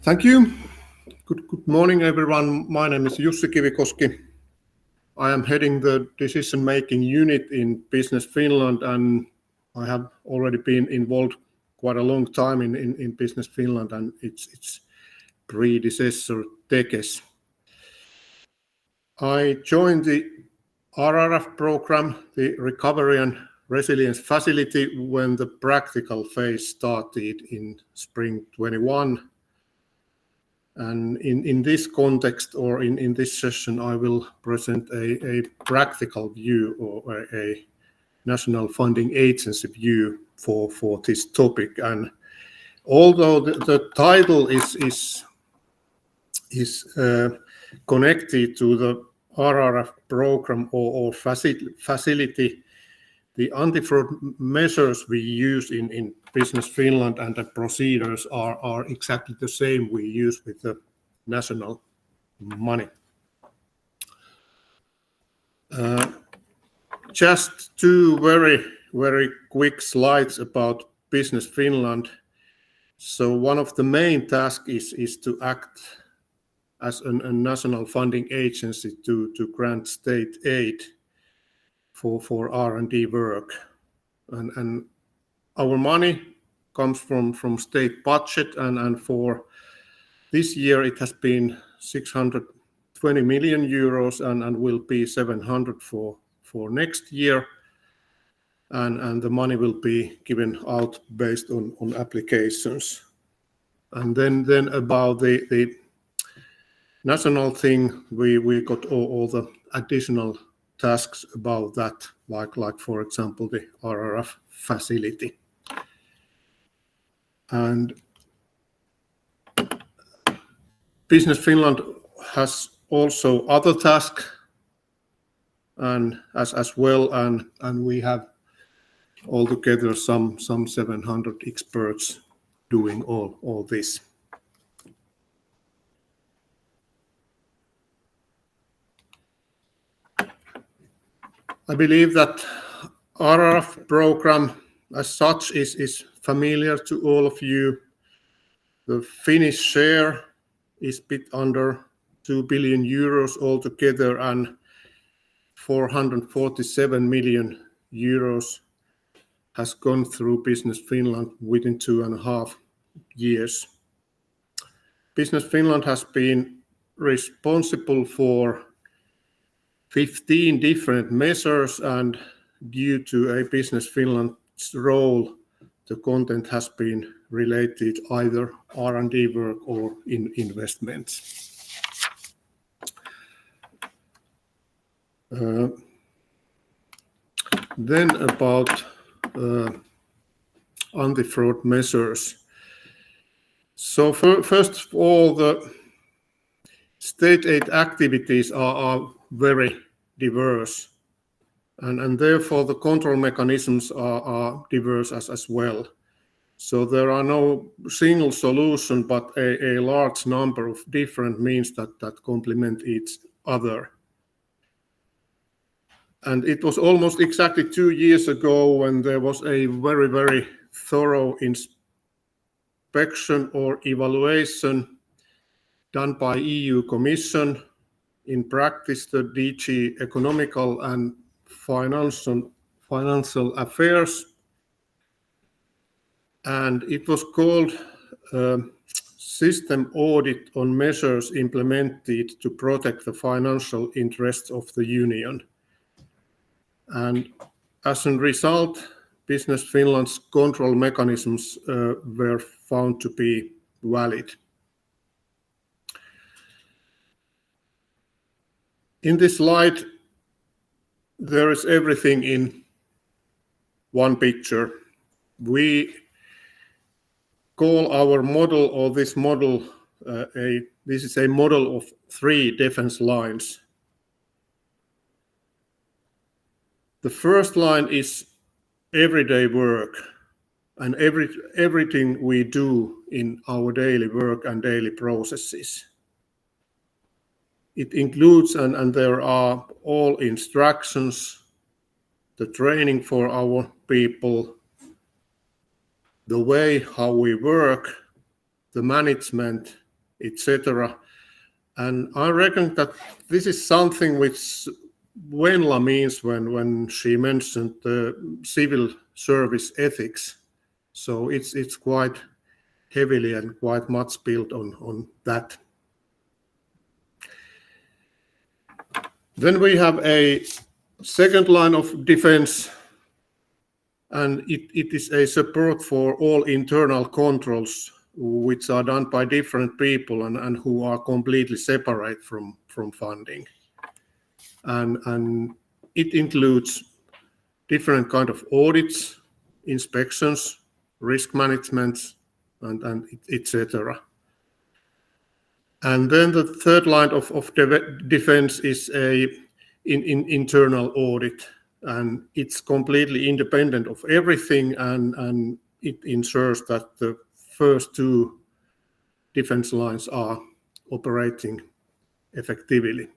Thank you. Good morning, everyone. My name is Jussi Kivikoski. I am heading the decision-making unit in Business Finland, and I have already been involved quite a long time in Business Finland and its predecessor Tekes. I joined the RRF program, the Recovery and Resilience Facility, when the practical phase started in spring 21. And in this context, or in this session, I will present a practical view or a national funding agency view for this topic. And although the title is connected to the RRF program or facility, the anti-fraud measures we use in Business Finland and the procedures are exactly the same we use with the national money. Just two very quick slides about Business Finland. So one of the main tasks is to act as a national funding agency to grant state aid for R&D work, and our money comes from state budget, and for this year it has been 620 million euros and will be 700 for next year, and the money will be given out based on applications. And then about the national thing, we got all the additional tasks about that, like for example the RRF facility. And Business Finland has also other tasks and as well, and we have altogether some 700 experts doing all this. I believe that RRF program as such is familiar to all of you. The Finnish share is a bit under 2 billion euros altogether, and 447 million euros has gone through Business Finland within 2.5 years. Business Finland has been responsible for 15 different measures, and due to a Business Finland's role, the content has been related either R&D work or in investments. Then about anti-fraud measures. So first of all, the state aid activities are very diverse, and therefore the control mechanisms are diverse as well. So there are no single solution, but a large number of different means that complement each other. And it was almost exactly 2 years ago when there was a very thorough inspection or evaluation done by EU Commission. In practice, the DG Economical and Financial Affairs, and it was called System Audit on Measures Implemented to Protect the Financial Interests of the Union. And as a result, Business Finland's control mechanisms were found to be valid. In this slide, there is everything in one picture. We call our model, or this model, this is a model of 3 defense lines. The first line is everyday work, and everything we do in our daily work and daily processes. It includes, and there are all instructions, the training for our people, the way how we work, the management, etc. And I reckon that this is something which Venla means when she mentioned the civil service ethics. So it's quite heavily and quite much built on that. Then we have a second line of defense, and it is a support for all internal controls which are done by different people and who are completely separate from funding. And it includes different kind of audits, inspections, risk management, and etc. And then the third line of defense is a internal audit, and it's completely independent of everything, and it ensures that the first two defense lines are operating effectively.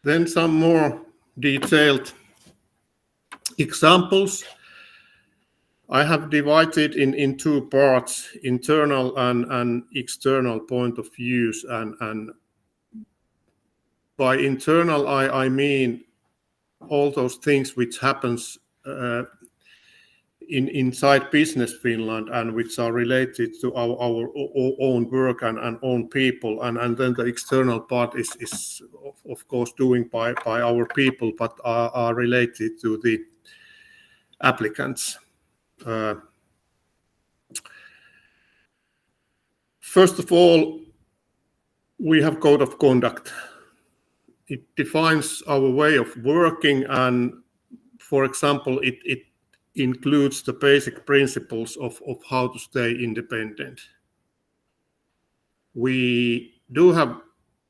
Then some more detailed examples. I have divided in two parts, internal and external point of views. And by internal, I mean all those things which happens inside Business Finland and which are related to our own work and own people. And then the external part is of course doing by our people, but are related to the applicants. First of all, we have code of conduct. It defines our way of working, and for example, it includes the basic principles of how to stay independent. We do have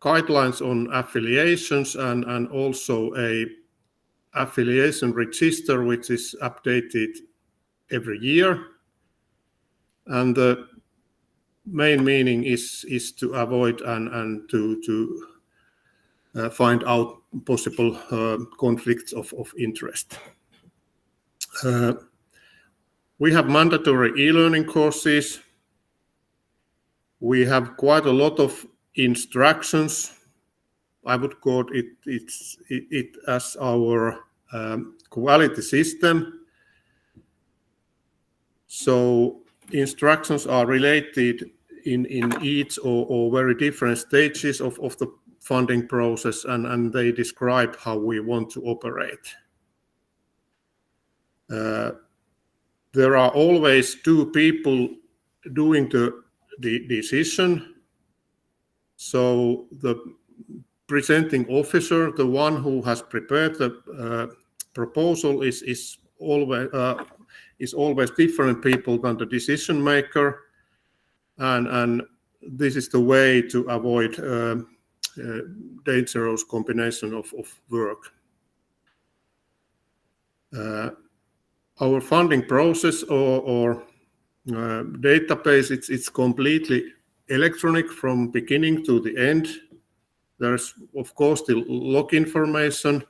guidelines on affiliations and also a affiliation register which is updated every year. And the main meaning is to avoid and to find out possible conflicts of interest. We have mandatory e-learning courses. We have quite a lot of instructions. I would call it as our quality system. So instructions are related in each or very different stages of the funding process, and they describe how we want to operate. There are always two people doing the decision. So the presenting officer, the one who has prepared the proposal, is always different people than the decision maker, and this is the way to avoid dangerous combination of work. Our funding process or database, it's completely electronic from beginning to the end. There's of course the log information,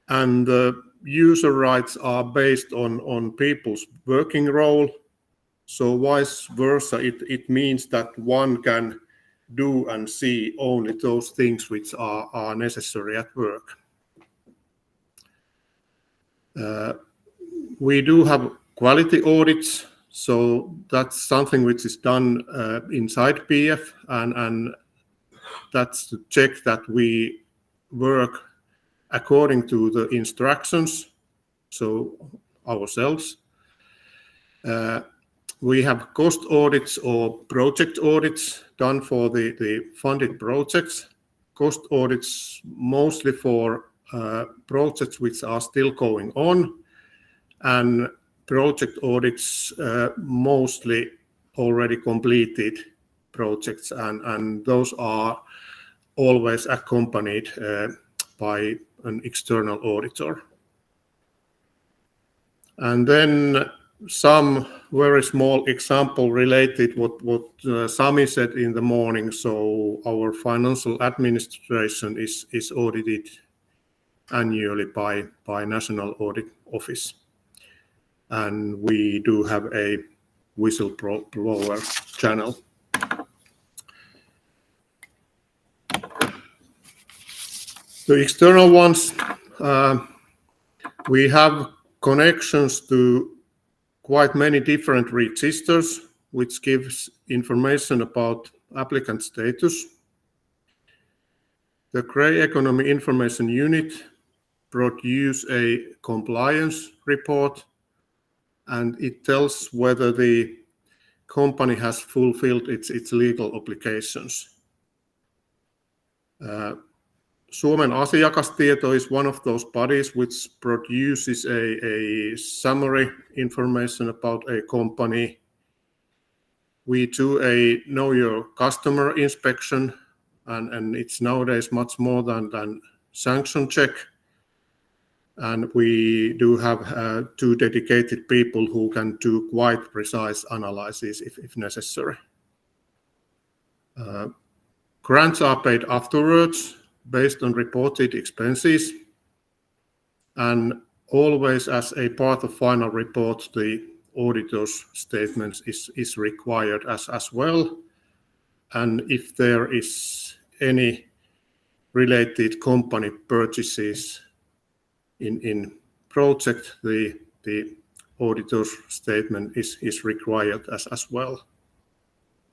and the user rights are based on people's working role. So vice versa, it means that one can do and see only those things which are necessary at work. We do have quality audits, so that's something which is done inside PF, and that's to check that we work according to the instructions, so ourselves. We have cost audits or project audits done for the funded projects. Cost audits mostly for projects which are still going on, and project audits mostly already completed projects, and those are always accompanied by an external auditor. And then some very small example related what Sami said in the morning. So our financial administration is audited annually by National Audit Office. and we do have a whistleblower channel. The external ones, we have connections to quite many different registers, which gives information about applicant status. The Grey Economy Information Unit produces a compliance report, and it tells whether the company has fulfilled its legal obligations. Suomen asiakastieto is one of those bodies which produces a summary information about a company. We do a know your customer inspection, and it's nowadays much more than sanction check. And we do have 2 dedicated people who can do quite precise analysis if necessary. Grants are paid afterwards based on reported expenses, and always as a part of final report, the auditor's statement is required as well. And if there is any related company purchases in project, the auditor's statement is required as well.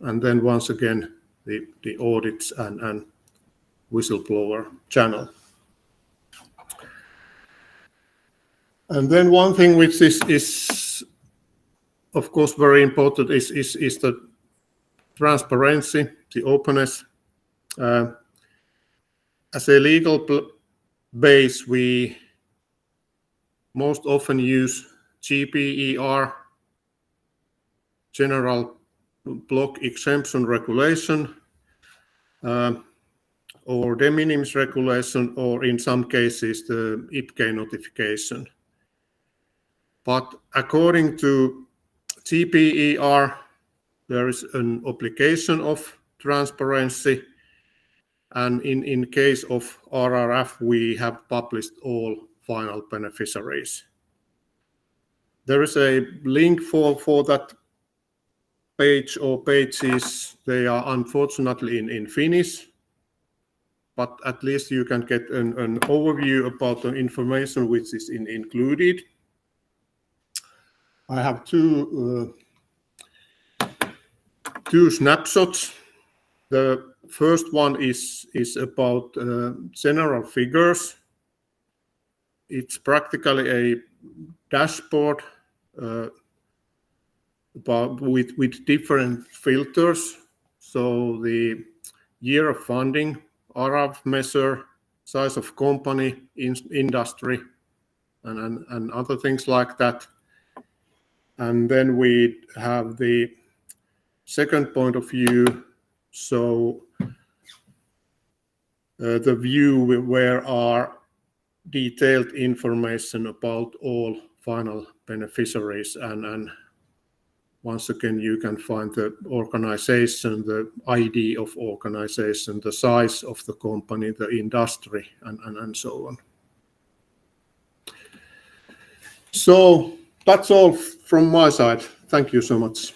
And then once again, the audits and whistleblower channel. And then one thing which is of course very important is the transparency, the openness. As a legal base, we most often use GPER, General Block Exemption Regulation, or de minimis regulation, or in some cases the IPK notification. But according to GPER, there is an obligation of transparency, and in case of RRF, we have published all final beneficiaries. There is a link for that page or pages. They are unfortunately in Finnish, but at least you can get an overview about the information which is included. I have two snapshots. The first one is about general figures. It's practically a dashboard with different filters. So the year of funding, RRF measure, size of company, industry, and other things like that. And then we have the second point of view. So the view where are detailed information about all final beneficiaries, and once again you can find the organization, the ID of organization, the size of the company, the industry, and so on. So that's all from my side. Thank you so much.